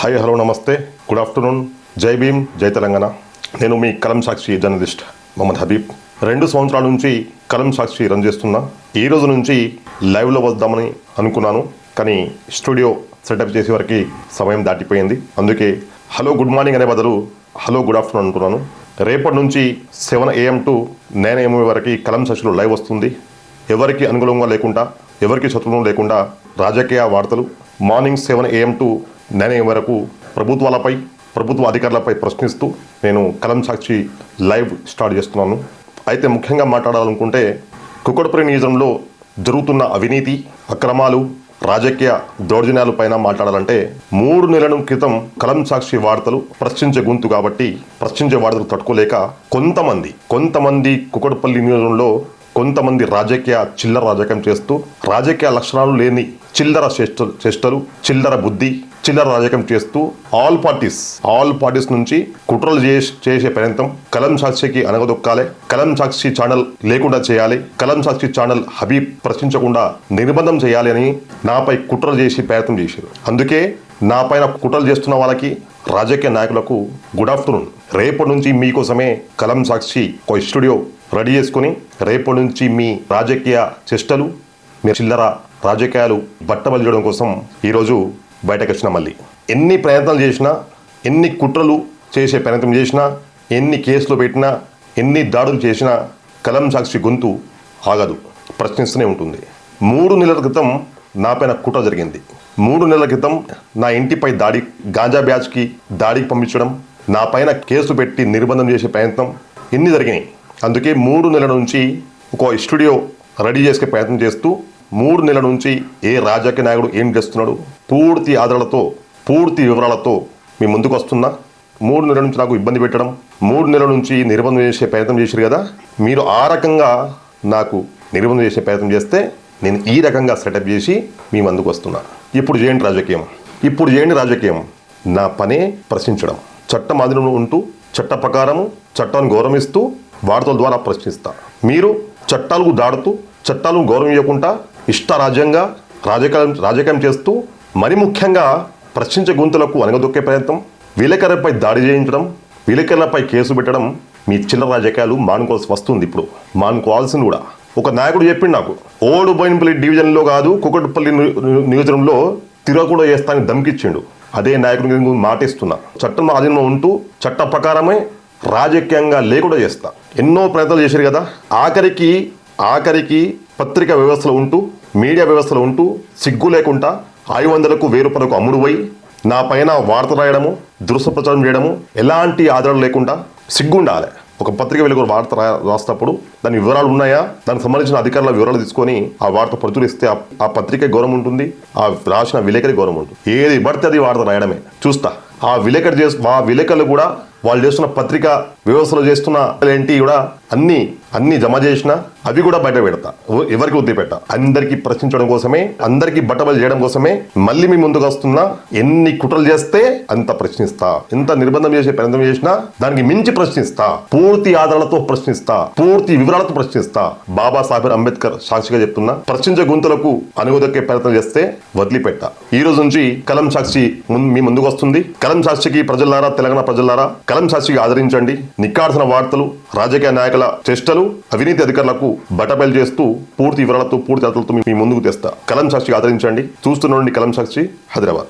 Hi hello నమస్తే good afternoon జై భీమ్ జై తెలంగాణ. నేను మీ కలం సాక్షి జర్నలిస్ట్ మొహమ్మద్ హబీబ్. 2 సంవత్సరాల నుంచి కలం సాక్షి రన్ చేస్తున్నా. ఈ రోజు నుంచి లైవ్లో వద్దామని అనుకున్నాను, కానీ స్టూడియో సెటప్ చేసే వరకు సమయం దాటిపోయింది. అందుకే హలో గుడ్ మార్నింగ్ అనే బదులు హలో గుడ్ ఆఫ్టర్నూన్ అనుకున్నాను. రేపటి నుంచి 7 AM to 9 AM వరకు కలం సాక్షిలో లైవ్ వస్తుంది. ఎవరికి అనుకూలంగా లేకుండా, ఎవరికి శత్రువులు లేకుండా రాజకీయ వార్తలు మార్నింగ్ 7 AM to 9 AM వరకు ప్రభుత్వాలపై, ప్రభుత్వ అధికారులపై ప్రశ్నిస్తూ నేను కలం సాక్షి లైవ్ స్టార్ట్ చేస్తున్నాను. అయితే ముఖ్యంగా మాట్లాడాలనుకుంటే కుకట్పల్లి నియోజకవర్గంలో జరుగుతున్న అవినీతి, అక్రమాలు, రాజకీయ దౌర్జన్యాల పైన మాట్లాడాలంటే 3 నెలల క్రితం కలం సాక్షి వార్తలు ప్రశ్నించే గొంతు కాబట్టి ప్రశ్నించే వార్తలు తట్టుకోలేక కొంతమంది కుకట్పల్లి నియోజకవర్గంలో కొంతమంది చిల్లర రాజకీయం చేస్తూ రాజకీయ లక్షణాలు లేని చిల్లర చేష్టలు, చిల్లర బుద్ధి, చిల్లర రాజకీయం చేస్తూ ఆల్ పార్టీస్ నుంచి కుట్రలు చేసే ప్రయత్నం కలం సాక్షికి అనగదొక్కాలి, కలం సాక్షి ఛానల్ లేకుండా చేయాలి, కలం సాక్షి ఛానల్ హబీబ్ ప్రశ్నించకుండా నిర్బంధం చేయాలి అని నాపై కుట్రలు చేసి ప్రయత్నం చేశారు. అందుకే నా పైన కుట్రలు చేస్తున్న వాళ్ళకి, రాజకీయ నాయకులకు గుడ్ ఆఫ్టర్నూన్. రేపటి నుంచి మీకోసమే కలం సాక్షి ఒక స్టూడియో రెడీ చేసుకుని రేపటి నుంచి మీ రాజకీయ చేష్టలు, మీ చిల్లర రాజకీయాలు బట్టబయలు చేయడం కోసం ఈరోజు బయటకు వచ్చిన. మళ్ళీ ఎన్ని ప్రయత్నాలు చేసినా, ఎన్ని కుట్రలు చేసే ప్రయత్నం చేసినా, ఎన్ని కేసులు పెట్టినా, ఎన్ని దాడులు చేసినా కలం సాక్షి గొంతు ఆగదు, ప్రశ్నిస్తూనే ఉంటుంది. 3 నెలల క్రితం నా పైన కుట్ర జరిగింది. 3 నెలల క్రితం నా ఇంటిపై గాంజా బ్యాచ్కి దాడికి పంపించడం, నా పైన కేసు పెట్టి నిర్బంధం చేసే ప్రయత్నం ఇన్ని జరిగినాయి. అందుకే 3 నెలల నుంచి ఒక స్టూడియో రెడీ చేసే ప్రయత్నం చేస్తూ 3 నెలల నుంచి ఏ రాజకీయ నాయకుడు ఏం చేస్తున్నాడు పూర్తి ఆధారాలతో, పూర్తి వివరాలతో మీ ముందుకు వస్తున్నా. 3 నెలల నుంచి నాకు ఇబ్బంది పెట్టడం, 3 నెలల నుంచి నిర్బంధం చేసే ప్రయత్నం చేశారు కదా, మీరు ఆ రకంగా నాకు నిర్బంధం చేసే ప్రయత్నం చేస్తే నేను ఈ రకంగా సెటప్ చేసి మీ ముందుకు వస్తున్నా. ఇప్పుడు చేయండి రాజకీయం. నా పనే ప్రశ్నించడం, చట్టం ఆధీనంలో ఉంటూ చట్ట ప్రకారము చట్టాన్ని గౌరవిస్తూ వార్తల ద్వారా ప్రశ్నిస్తా. మీరు చట్టాలకు దాడుతూ, చట్టాలను గౌరవం ఇవ్వకుండా ఇష్టరాజ్యంగా రాజకీయం చేస్తూ, మరి ముఖ్యంగా ప్రశ్నించే గొంతులకు అనగదొక్కే ప్రయత్నం, విలేకరులపై దాడి చేయించడం, విలేకరులపై కేసు పెట్టడం, మీ చిల్లర రాజకీయాలు మానుకోవాల్సి వస్తుంది. ఇప్పుడు మానుకోవాల్సింది కూడా. ఒక నాయకుడు చెప్పిండు నాకు, ఓడుబోయినపల్లి డివిజన్లో కాదు కుకట్పల్లి నియోజకవర్గంలో తిరగకుండా చేస్తానని ధమ్కిచ్చిండు. అదే నాయకుడికి మాటిస్తున్నా. చట్టం ఆధీనంలో ఉంటూ చట్ట ప్రకారమే రాజకీయంగా లేకుండా చేస్తా. ఎన్నో ప్రయత్నాలు చేశారు కదా, ఆఖరికి పత్రికా వ్యవస్థలో ఉంటూ, మీడియా వ్యవస్థలో ఉంటూ సిగ్గు లేకుండా 500కు 1000 రూపాయలకు అమ్ముడు పోయి నా పైన వార్త రాయడము, దురుసప్రచారం చేయడము, ఎలాంటి ఆధారాలు లేకుండా సిగ్గుండాలి. ఒక పత్రిక వెలుగు వార్త రాసేటప్పుడు దాని వివరాలు ఉన్నాయా, దానికి సంబంధించిన అధికారుల వివరాలు తీసుకొని ఆ వార్త ప్రచురిస్తే ఆ పత్రిక గౌరవం ఉంటుంది, ఆ రాసిన విలేకరి గౌరవం ఉంటుంది. ఏది పడితే అది వార్త రాయడమే చూస్తా. ఆ విలేకరులు కూడా వాళ్ళు చేస్తున్న పత్రిక వ్యవస్థలో చేస్తున్న ఏంటి కూడా అన్ని జమ చేసిన అవి కూడా బయట పెడతా. ఎవరికి వదిలిపెట్ట. అందరికీ ప్రశ్నించడం కోసమే, అందరికీ బట్టబయలు చేయడం కోసమే మళ్ళీ మీ ముందుకు వస్తున్నా. ఎన్ని కుట్రలు చేస్తే అంత ప్రశ్నిస్తా, ఎంత నిర్బంధం చేసే ప్రయత్నం చేసినా దానికి మించి ప్రశ్నిస్తా, పూర్తి ఆధారాలతో ప్రశ్నిస్తా, పూర్తి వివరాలతో ప్రశ్నిస్తా. బాబాసాహెబ్ అంబేద్కర్ సాక్షిగా చెప్తున్నా, ప్రశ్నించే గొంతులకు అనుగదొక్కే ప్రయత్నం చేస్తే వదిలిపెట్ట. ఈ రోజు నుంచి కలం సాక్షి మీ ముందుకు వస్తుంది. కలం సాక్షికి ప్రజలారా, తెలంగాణ ప్రజలారా, కలం సాక్షికి ఆదరించండి. నిక్కార్సిన వార్తలు, రాజకీయ నాయకుల చేష్టలు, అవినీతి అధికారులకు బట్టబయలు చేస్తూ పూర్తి వివరాలతో, పూర్తి అర్థాలతో మీ ముందుకు తెస్తా. కలం సాక్షికి ఆదరించండి. చూస్తుండండి కలం సాక్షి, హైదరాబాద్.